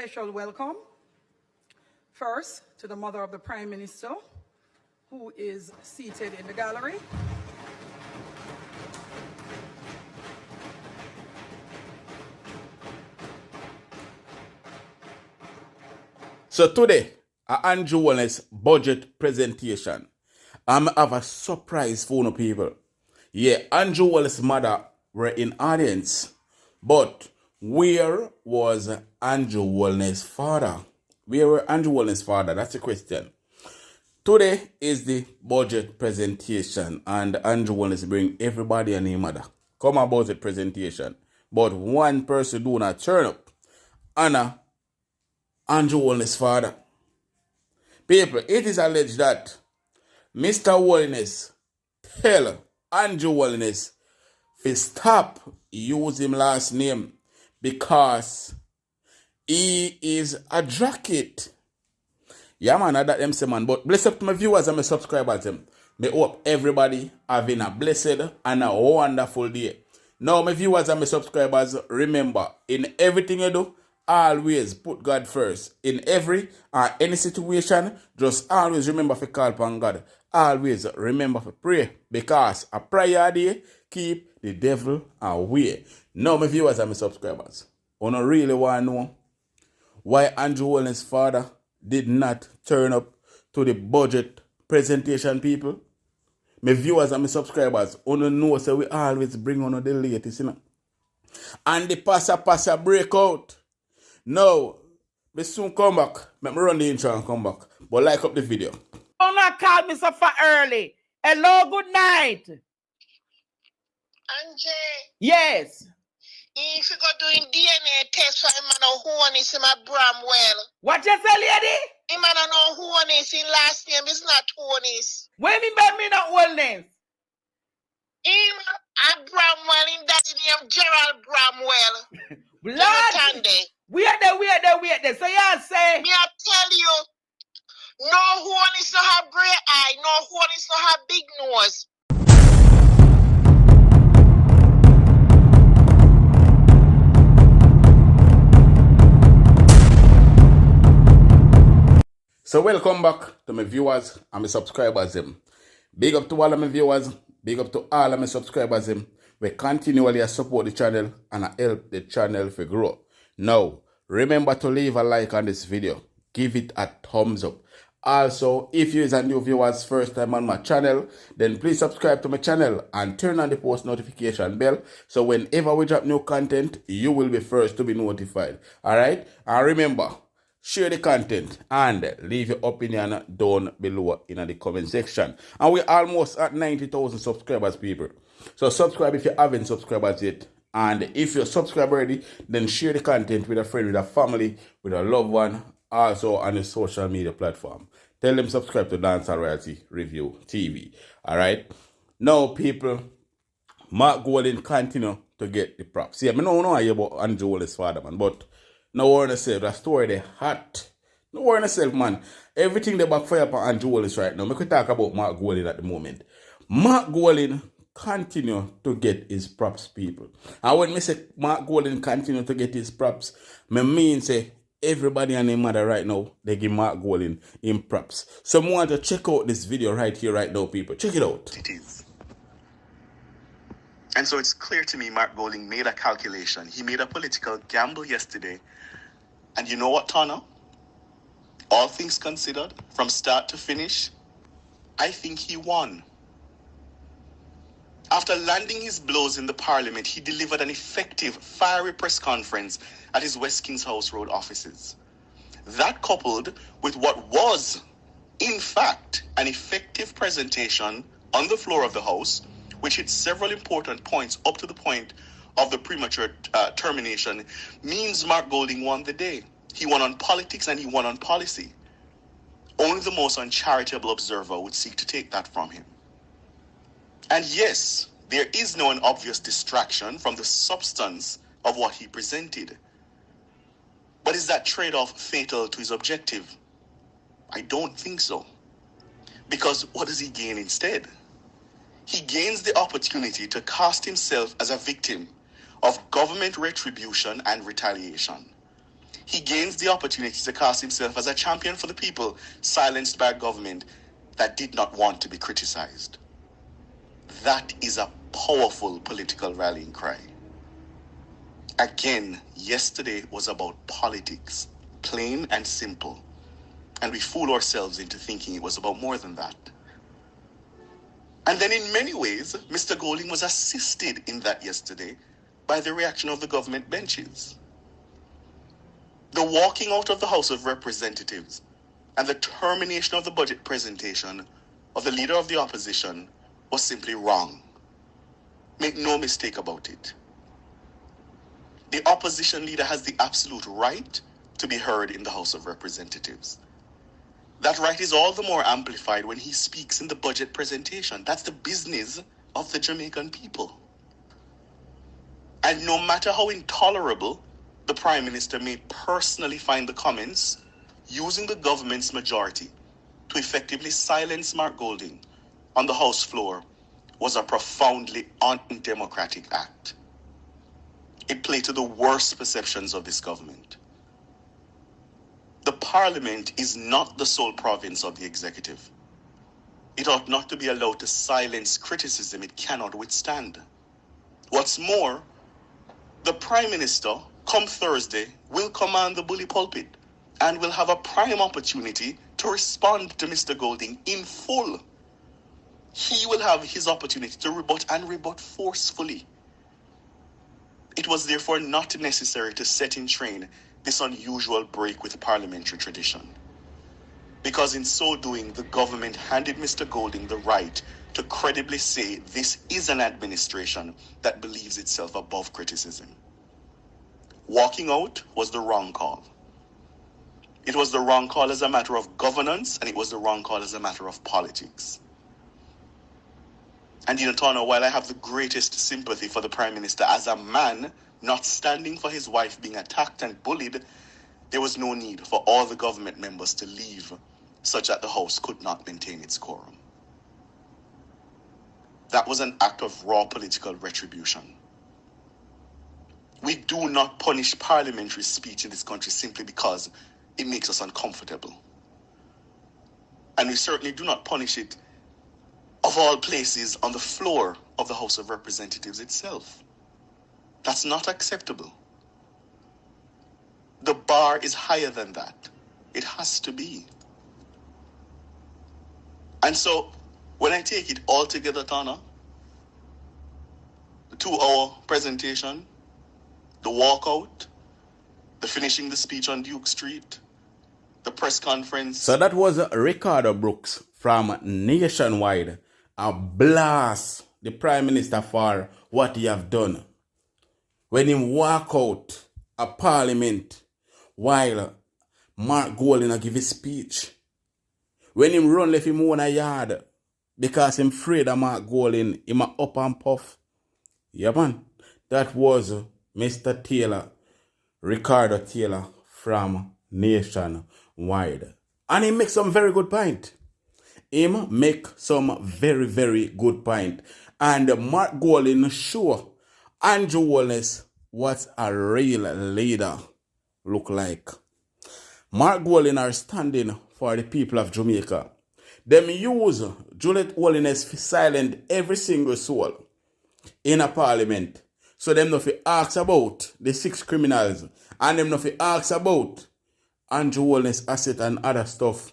special welcome. First, to the mother of the Prime Minister, who is seated in the gallery. So today, Andrew Holness budget presentation. I have a surprise for you people. Yeah, Andrew Holness' mother were in audience, but where was Andrew Holness' father? Where were Andrew Holness' father? That's the question. Today is the budget presentation, and Andrew Holness bring everybody and his mother come about the presentation, but one person do not turn up. Anna, Andrew Holness' father. People, it is alleged that Mr. Holness tell Andrew Holness to stop using last name because he is a jacket. Yeah, man, I that them say, man. But bless up to my viewers and my subscribers. May hope everybody having a blessed and a wonderful day. Now, my viewers and my subscribers, remember, in everything you do, always put God first. In every or any situation, just always remember to call upon God. Always remember to pray, because a prayer day keep the devil away. Now, my viewers and my subscribers, I don't really want to know why Andrew Holness' father did not turn up to the budget presentation, people. My viewers and my subscribers, I don't know, so we always bring on the latest, you know. And the passa breakout. Now, we soon come back. Let me run the intro and come back. But like up the video. Don't not call me so far early. Hello, good night. Anje, Yes. if you go doing DNA test for him, I know who is in my Bramwell. What you say, lady? Him I don't know who is in last name is not Holness. When me by me not Holness? Him a Bramwell in that name Gerald Bramwell. Blood. Wait there. So y'all say, Me I tell you, no Holness no have gray eye, no Holness no have big nose. So welcome back to my viewers and my subscribers. Big up to all of my viewers. Big up to all of my subscribers. We continually support the channel and help the channel to grow. Now, remember to leave a like on this video. Give it a thumbs up. Also, if you are new viewers first time on my channel, then please subscribe to my channel and turn on the post notification bell. So whenever we drop new content, you will be first to be notified. Alright? And remember, share the content and leave your opinion down below in the comment section. And we're almost at 90,000 subscribers, people. So subscribe if you haven't subscribed yet. And if you're subscribed already, then share the content with a friend, with a family, with a loved one, also on the social media platform. Tell them subscribe to Dancehall Royalty Review TV. Alright? Now, people, Mark Golding continue to get the props. See, I don't know about Andrew Holness' father, man, but no worry yourself, that story they hot. No worry yourself, man. Everything they backfire upon Andrew Holness right now. We could talk about Mark Golding at the moment. Mark Golding continue to get his props, people. And when me say Mark Golding continue to get his props, me mean say everybody and their mother right now, they give Mark Golding in props. So I want to check out this video right here, right now, people. Check it out. It is. And so it's clear to me Mark Golding made a calculation. He made a political gamble yesterday. And you know what, Tana? All things considered, from start to finish, I think he won. After landing his blows in the parliament, he delivered an effective, fiery press conference at his West Kings House Road offices. That, coupled with what was, in fact, an effective presentation on the floor of the House, which hit several important points up to the point of the premature termination, means Mark Golding won the day. He won on politics and he won on policy. Only the most uncharitable observer would seek to take that from him. And yes, there is no obvious distraction from the substance of what he presented. But is that trade-off fatal to his objective? I don't think so. Because what does he gain instead? He gains the opportunity to cast himself as a victim of government retribution and retaliation. he gains the opportunity to cast himself as a champion for the people, silenced by a government that did not want to be criticized. That is a powerful political rallying cry. Again, yesterday was about politics, plain and simple. And we fool ourselves into thinking it was about more than that. And then in many ways, Mr. Golding was assisted in that yesterday by the reaction of the government benches. The walking out of the House of Representatives and the termination of the budget presentation of the leader of the opposition was simply wrong. Make no mistake about it. The opposition leader has the absolute right to be heard in the House of Representatives. That right is all the more amplified when he speaks in the budget presentation. That's the business of the Jamaican people. And no matter how intolerable the Prime Minister may personally find the comments, using the government's majority to effectively silence Mark Golding on the House floor was a profoundly undemocratic act. It played to the worst perceptions of this government. The Parliament is not the sole province of the executive. It ought not to be allowed to silence criticism it cannot withstand. What's more, the Prime Minister, come Thursday, will command the bully pulpit and will have a prime opportunity to respond to Mr. Golding in full. He will have his opportunity to rebut and rebut forcefully. It was therefore not necessary to set in train this unusual break with parliamentary tradition, because in so doing, the government handed Mr. Golding the right to credibly say this is an administration that believes itself above criticism. Walking out was the wrong call. It was the wrong call as a matter of governance, and it was the wrong call as a matter of politics. And in Tono, while I have the greatest sympathy for the Prime Minister as a man not standing for his wife being attacked and bullied, there was no need for all the government members to leave such that the House could not maintain its quorum. That was an act of raw political retribution. We do not punish parliamentary speech in this country simply because it makes us uncomfortable. And we certainly do not punish it, of all places, on the floor of the House of Representatives itself. That's not acceptable. The bar is higher than that. It has to be. And so, when I take it all together, Tana, the 2-hour presentation, the walkout, the finishing the speech on Duke Street, the press conference. So that was Ricardo Brooks from Nationwide. A blast the Prime Minister for what he have done. When he walk out of Parliament while Mark Golding give his speech. When him run left him own a yard because him afraid of Mark Golding, him a up and puff. Yeah man, that was Mr. Taylor, Ricardo Taylor from Nationwide. And he makes some very good point. Him make some very, very good point. And Mark Golding sure Andrew Holness what a real leader look like. Mark Golding are standing for the people of Jamaica. Them use Juliet Holness to silence every single soul in a parliament. So them not fi ask about the 6 criminals. And them not fi ask about Andrew Holness asset and other stuff.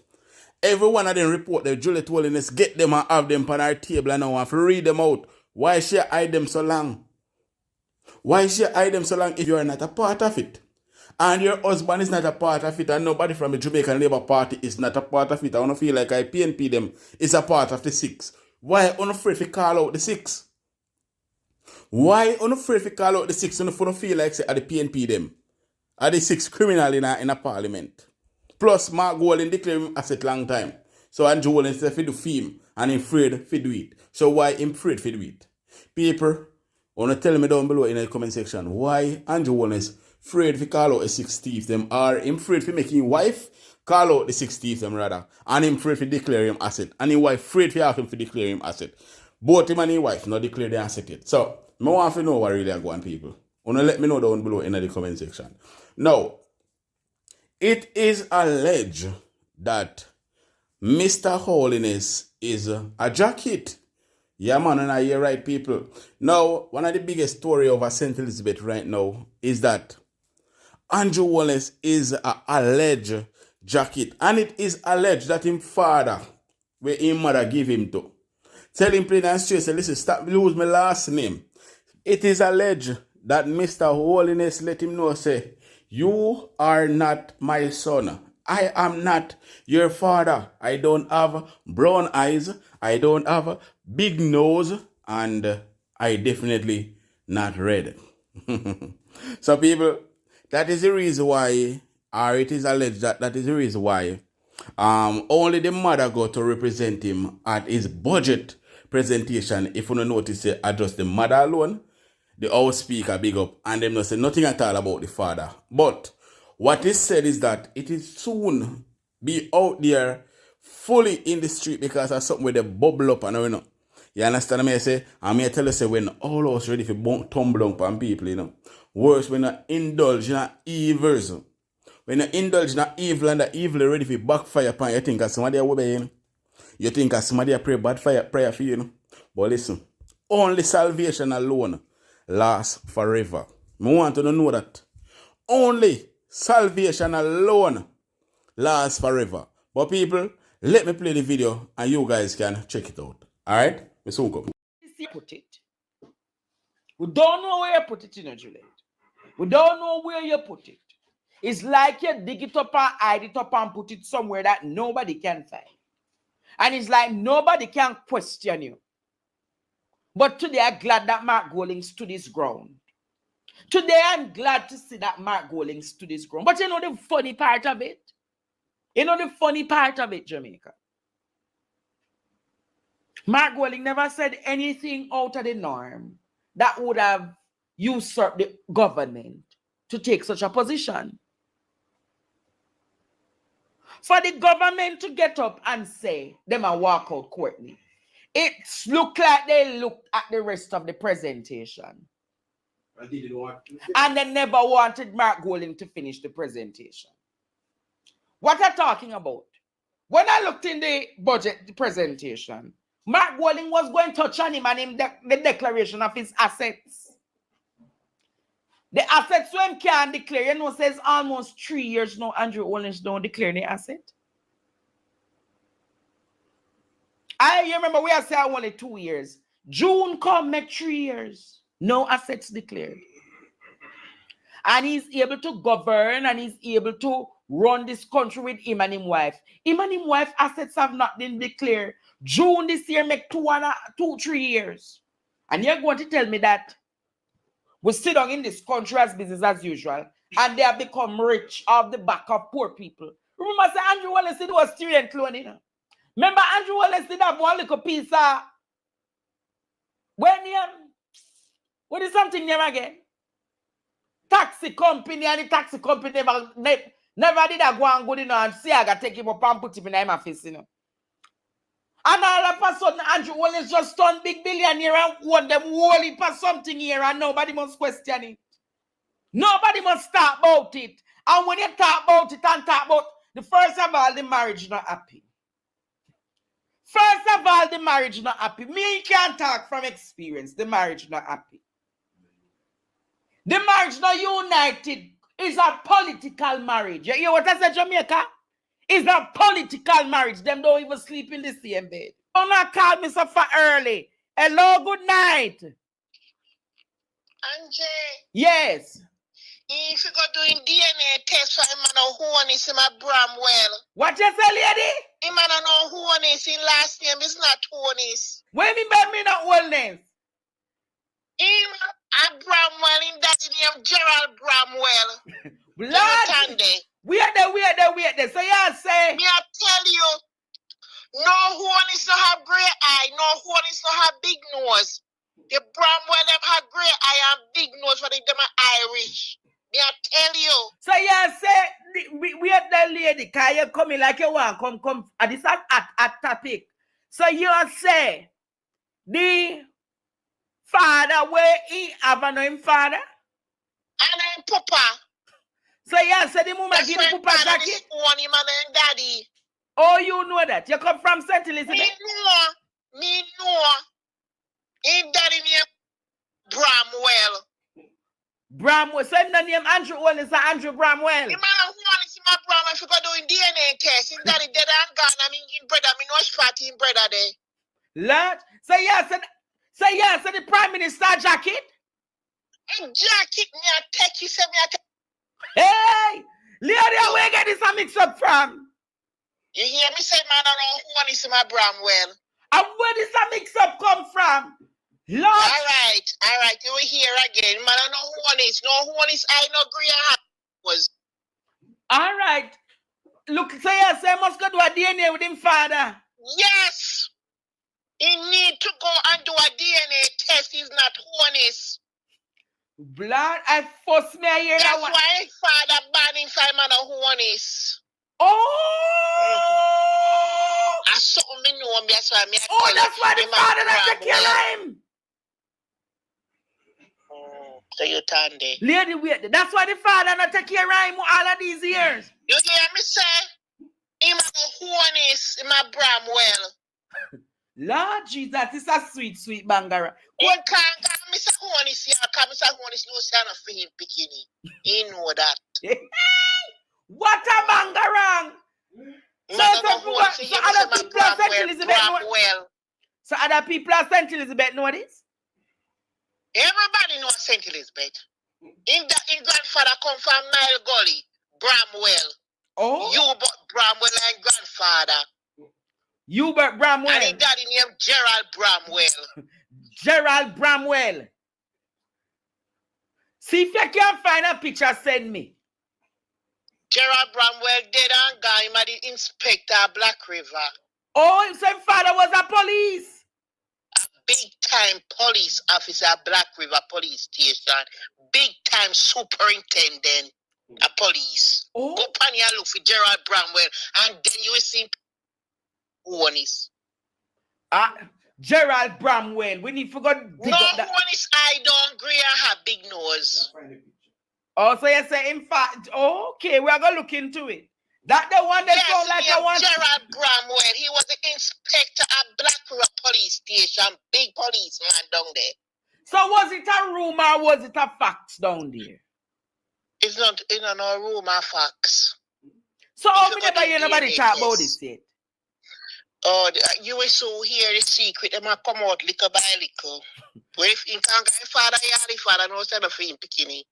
Every one of them report that Juliet Holness get them and have them on our table and now have to read them out. Why she hide them so long? Why she hide them so long if you are not a part of it? And your husband is not a part of it and nobody from the Jamaican Labour Party is not a part of it. I want to feel like I PNP them is a part of the 6. Why unafraid to call out the 6? Why unafraid to call out the 6 and if you don't feel like say are the PNP them? Are the 6 criminal in a parliament? Plus, Mark Golding declared him asset long time. So Andrew Holness said, do film and him afraid to do it. So why him afraid to do it? People, wanna tell me down below in the comment section why Andrew Holness afraid to call out the 6 thieves them, or him afraid to make his wife call out the 6 thieves them rather, and him afraid to declare him asset, and his wife afraid to ask him to declare him asset. Both him and his wife not declare the asset yet. So, I want to know what really are going, people. Wanna let me know down below in the comment section. Now, It is alleged that Mr. Holness is a jacket. Yeah, man, and I hear right, people. Now, one of the biggest story over St. Elizabeth right now is that Andrew Holness is a alleged jacket. And it is alleged that him father, where him mother give him to, tell him plain and straight, say, listen, stop lose my last name. It is alleged that Mr. Holness let him know, say, you are not my son. I am not your father. I don't have brown eyes. I don't have a big nose. And I definitely not red. So people, that is the reason why, or it is alleged that is the reason why only the mother go to represent him at his budget presentation. If you don't notice, I just the mother alone, the house speaker big up, and them not say nothing at all about the father. But what is said is that it is soon be out there fully in the street because of something with the bubble up and you know. You understand me? I say, I'm here tell you say when all us ready for tumble up on people, you know. Worse when you indulge in evils. When you indulge in evil and the evil ready for backfire upon you think somebody will be, you know. You think somebody pray bad prayer for you, you know. But listen, only salvation alone lasts forever. I want to know that. Only salvation alone lasts forever. But people, let me play the video and you guys can check it out. Alright? We soon come. Put it. We don't know where you put it, Juliet. We don't know where you put it. It's like you dig it up and hide it up and put it somewhere that nobody can find. And it's like nobody can question you. But today I'm glad that Mark Golding stood his ground. Today I'm glad to see that Mark Golding stood his ground. But you know the funny part of it? You know the funny part of it, Jamaica? Mark Golding never said anything out of the norm that would have usurped the government to take such a position. For the government to get up and say, them a walk out Courtney, it looked like they looked at the rest of the presentation. And they never wanted Mark Golding to finish the presentation. What I'm talking about? When I looked in the budget presentation, Mark Golding was going to touch on him and him the declaration of his assets. The assets when can declare, you know, says almost 3 years now, Andrew Holness don't declare the asset. I remember we are saying only 2 years. June come, make 3 years. No assets declared. And he's able to govern and he's able to run this country with him and his wife. Him and his wife assets have not been declared. June this year make 3 years. And you're going to tell me that we sit down in this country as business as usual and they have become rich off the back of poor people. Remember, I said Andrew Holness did was student loan, you know. Remember, Andrew Holness did have one little piece of when you what is something name again? Taxi company, and the taxi company never did a go and good, you know, and say I got take him up and put him in my face, you know. And all of a sudden, Andrew Holness just turned big billionaire and want them wholly for something here, and nobody must question it. Nobody must talk about it. And when you talk about it and talk about the first of all, the marriage not happy. First of all, the marriage not happy. Me can't talk from experience. The marriage not happy. The marriage not united. It's a political marriage. You hear what I said, Jamaica? It's a political marriage. Them don't even sleep in the same bed. Don't not call me so far early. Hello, good night. Angie, Yes. if you go doing DNA test for him, I know who is him at Bramwell. What you say, lady? Him I know who is in last name is not Holness. When me not Holness? Him at Bramwell in that name Gerald Bramwell. Lord, wait there. So you say, Me I tell you, no Holness no have gray eye, no Holness no have big nose. The Bramwell them have gray eye and big nose for them are Irish. Me I tell you. so you say, wait there, lady, because you coming like you want come. And this at topic. So you say, the father where he have no him father? And I'm Papa. So yeah, so the moment That's give why the Papa father jacket. disown him and daddy. Oh, you know that. You come from St. Elizabeth. Me know. Him daddy name Bramwell. Bramwell. So him the name Andrew Holness or Andrew Bramwell. The man who wants to see my Bramwell if you go doing DNA test. Him daddy dead and gone. I mean, him brother, me know spot him brother there. Lord. So the Prime Minister jacket. And jacket me a take, you say me a take. Hey! Lady, where get this a mix up from? You hear me say, man, I don't know who wants to see my Bramwell. And where this a mix up come from? Lord. All right, you will hear again. Man, I know who wants, I know Greer was. All right. Look, so yes, I must go do a DNA with him father. Yes. He need to go and do a DNA test. He's not honest. Blood, I force me a hear that That's one. why his father banned him from man of honest. Oh! I saw me know me, that's why me. Oh, that's why the father not take care of him. So you turn there. Lady, wait. That's why the father not take care of him all of these years. You hear me say? Him a honest, him a Bramwell. Lord Jesus, this a sweet, sweet banger. He can't come, Mr. Honest here, because Mr. Honest no sign of for him bikini. He know that. What a bangarang! So other people of St. Elizabeth know. So other people of St. Elizabeth know this? Everybody knows St. Elizabeth. In grandfather come from Nile Gully, Bramwell. Oh, Hubert Bramwell and grandfather. Hubert Bramwell. And his daddy named Gerald Bramwell. Gerald Bramwell. See if you can find a picture, send me. Gerald Bramwell dead and gone. Him the inspector of Black River. Oh, his father was a police. Big time police officer at Black River Police Station. Big time superintendent of police. Oh. Go pan and look for Gerald Bramwell and then you will see honest. Gerald Bramwell. We need to go dig No up that. honest I don't agree I have big nose. Oh, so you say in fact, okay, we are going to look into it. That the one that sound like I want. Gerald Bramwell. He was the inspector at Black River Police Station. Big policeman down there. So was it a rumor or was it a fact down there? It's not no rumor facts. So how me never hear nobody talk about this yet? Oh, you will so hear the secret. They might come out little by little. Well, if you can't get father, the father knows that for him bikini.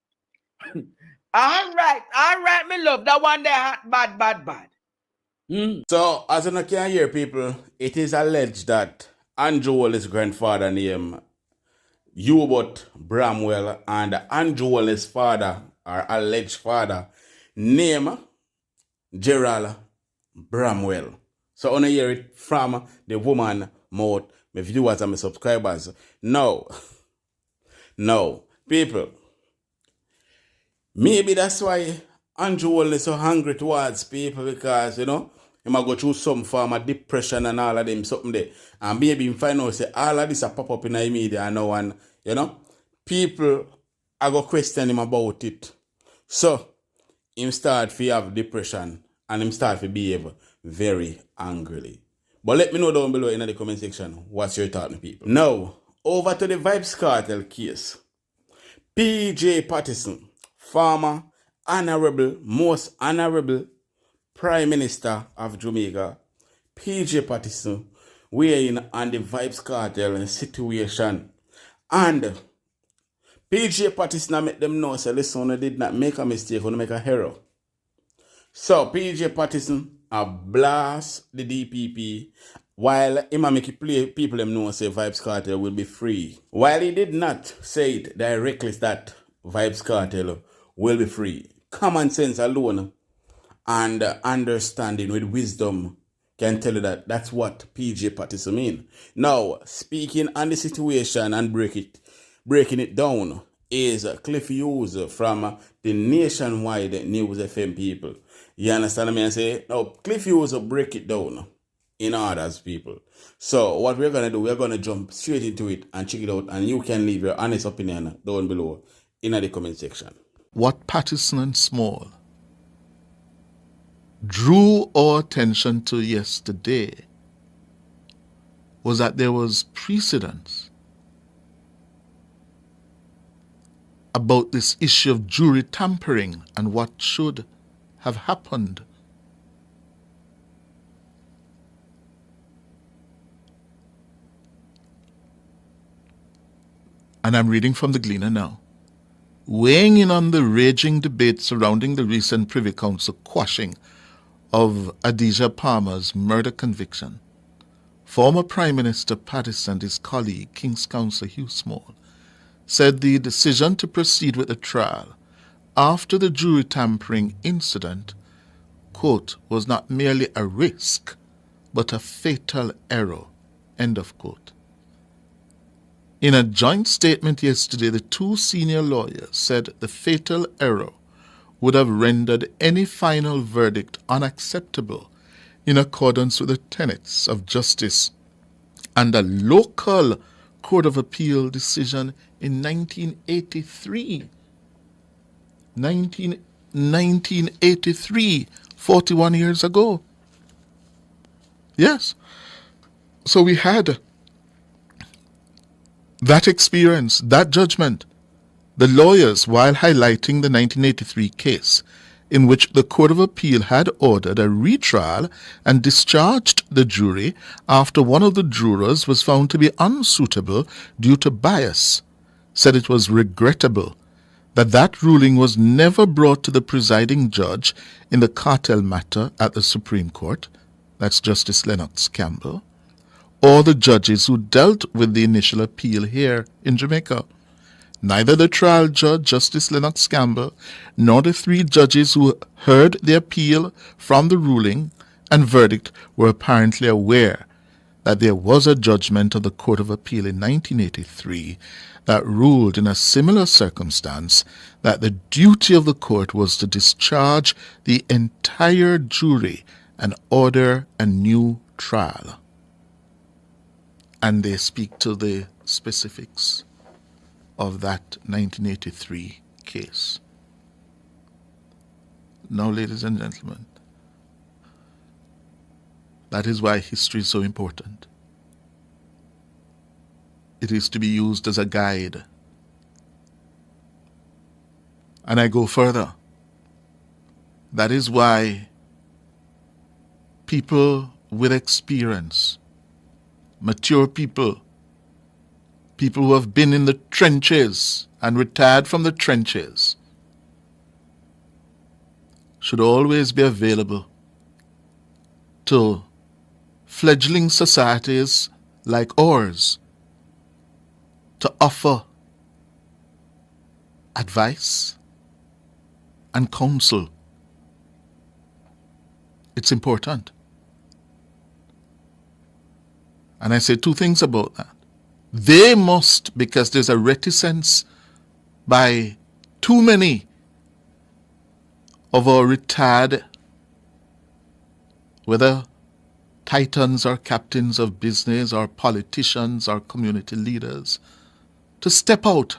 All right, me love that one there hot, bad. So, as you can hear, people, it is alleged that Andrew Holness' grandfather named Hubert Bramwell and Andrew Holness' father, or alleged father, named Gerald Bramwell. So, I want to hear it from the woman mouth, my viewers and my subscribers. No, people. Maybe that's why Andrew Holness is so hungry towards people because, he might go through some form of depression and all of them, something there. And maybe him find out, say, all of this are pop up in the media and now, and, people are going to question him about it. So, him start to have depression and him start to behave very angrily. But let me know down below in the comment section what's your thought, people. Now, over to the Vybz Kartel case. PJ Patterson, former most honorable Prime Minister of Jamaica, PJ Patterson, weighing on the Vybz Kartel situation. And PJ Patterson make them know, say, listen, I did not make a mistake, I make a error. So, PJ Patterson blast the DPP while he make people them know, say, Vybz Kartel will be free. While he did not say it directly that Vybz Kartel will be free. Common sense alone and understanding with wisdom can tell you that that's what PJ Patterson mean. Now, speaking on the situation and breaking it down is Cliff Hughes from the Nationwide News FM people. You understand me? I say, now Cliff Hughes break it down in orders, people. So what we're gonna do, we're gonna jump straight into it and check it out, and you can leave your honest opinion down below in the comment section. What Patterson and Small drew our attention to yesterday was that there was precedence about this issue of jury tampering and what should have happened. And I'm reading from the Gleaner now. Weighing in on the raging debate surrounding the recent Privy Council quashing of Adidja Palmer's murder conviction, former Prime Minister Patterson and his colleague, King's Counsel Hugh Small, said the decision to proceed with the trial after the jury tampering incident, quote, was not merely a risk, but a fatal error, end of quote. In a joint statement yesterday, the two senior lawyers said the fatal error would have rendered any final verdict unacceptable in accordance with the tenets of justice and a local Court of Appeal decision in 1983. 1983, 41 years ago. Yes. So we had that experience, that judgment. The lawyers, while highlighting the 1983 case, in which the Court of Appeal had ordered a retrial and discharged the jury after one of the jurors was found to be unsuitable due to bias, said it was regrettable that that ruling was never brought to the presiding judge in the cartel matter at the Supreme Court, that's Justice Lennox Campbell, or the judges who dealt with the initial appeal here in Jamaica. Neither the trial judge, Justice Lennox Campbell, nor the three judges who heard the appeal from the ruling and verdict were apparently aware that there was a judgment of the Court of Appeal in 1983 that ruled in a similar circumstance that the duty of the court was to discharge the entire jury and order a new trial. And they speak to the specifics of that 1983 case. Now, ladies and gentlemen, that is why history is so important. It is to be used as a guide. And I go further. That is why people with experience, mature people, people who have been in the trenches and retired from the trenches, should always be available to fledgling societies like ours to offer advice and counsel. It's important. And I say two things about that. They must, because there's a reticence by too many of our retired, whether titans or captains of business or politicians or community leaders, to step out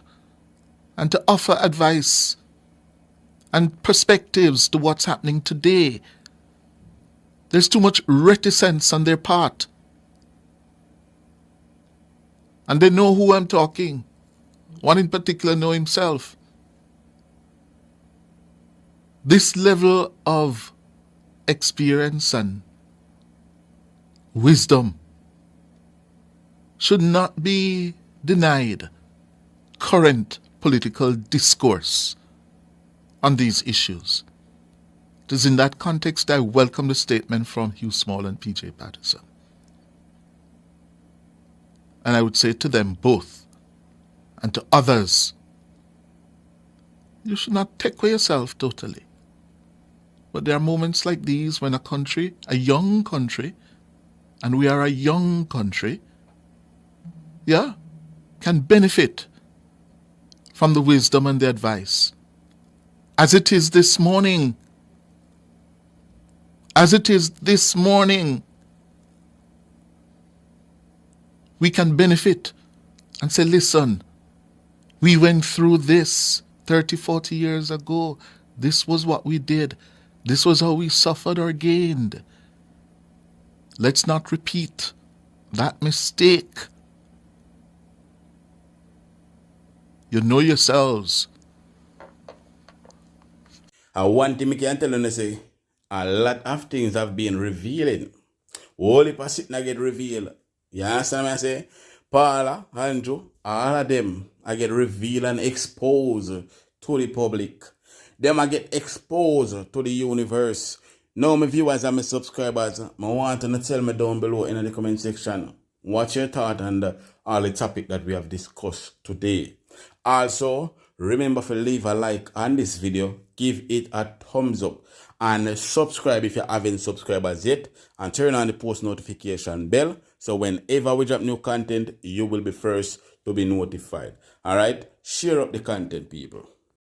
and to offer advice and perspectives to what's happening today. There's too much reticence on their part. And they know who I'm talking. One in particular know himself. This level of experience and wisdom should not be denied current political discourse on these issues. It is in that context I welcome the statement from Hugh Small and P.J. Patterson. And I would say to them both and to others, you should not take away yourself totally. But there are moments like these when a country, a young country, and we are a young country, can benefit from the wisdom and the advice. As it is this morning. As it is this morning. We can benefit and say, listen, we went through this 30, 40 years ago. This was what we did. This was how we suffered or gained. Let's not repeat that mistake. You know yourselves. One thing I can tell you, say, a lot of things have been revealing. All the person I get revealed. You understand what I say? Paula, Andrew, all of them I get revealed and exposed to the public. Them I get exposed to the universe. Now, my viewers and my subscribers, I want to tell me down below in the comment section what's your thought on all the topic that we have discussed today. Also, remember to leave a like on this video, give it a thumbs up, and subscribe if you haven't subscribed as yet, and turn on the post notification bell so whenever we drop new content, you will be first to be notified. Alright, share up the content, people.